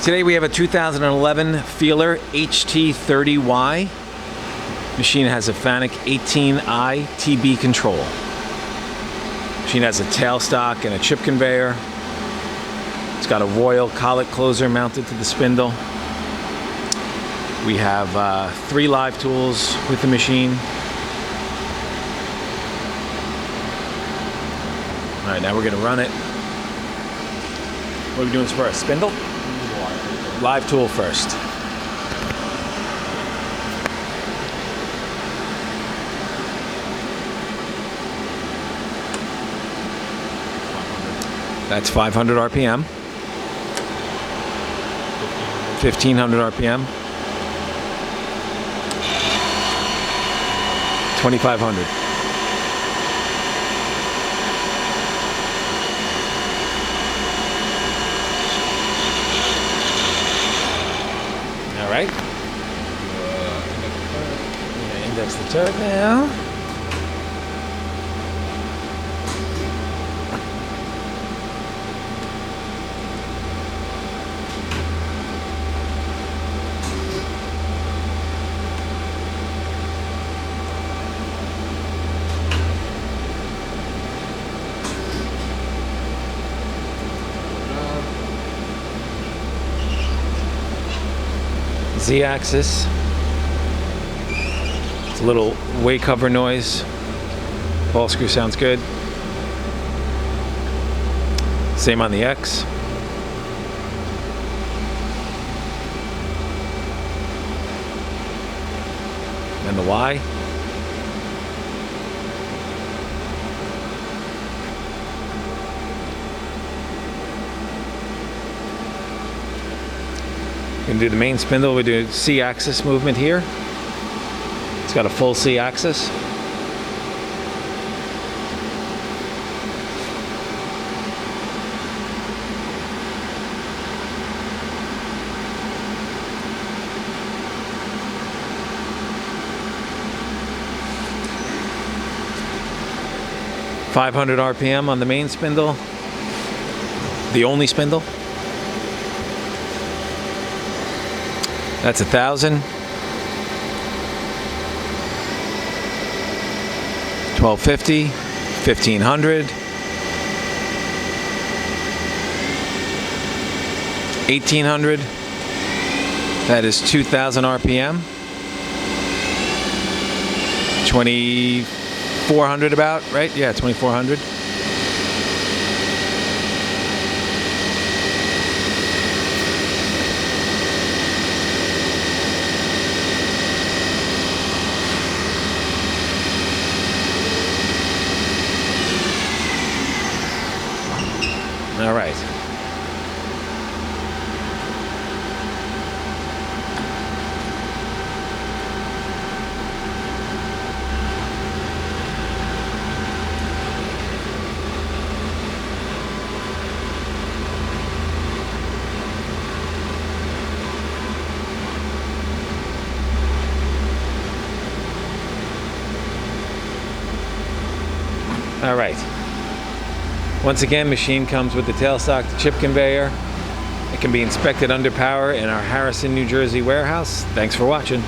Today we have a 2011 Feeler HT-30Y. Machine has a Fanuc 18i TB control. Machine has a tailstock and a chip conveyor. It's got a Royal collet closer mounted to the spindle. We have 3 live tools with the machine. All right, now we're gonna run it. What are we doing first? Spindle? Live tool first. That's 500 RPM. 1500 RPM. 2500. All right. I'm gonna index the turret now. Z-axis. It's a little way cover noise. Ball screw sounds good. Same on the X. And the Y. We're going to do the main spindle. We do C-axis movement here. It's got a full C-axis. .500 RPM on the main spindle. The only spindle. That's 1,000. 1250, 1500, 1800. That is 2,000 RPM. 2,400 about, right? Yeah, 2,400. All right. All right. Once again, machine comes with the tailstock, the chip conveyor. It can be inspected under power in our Harrison, New Jersey warehouse. Thanks for watching.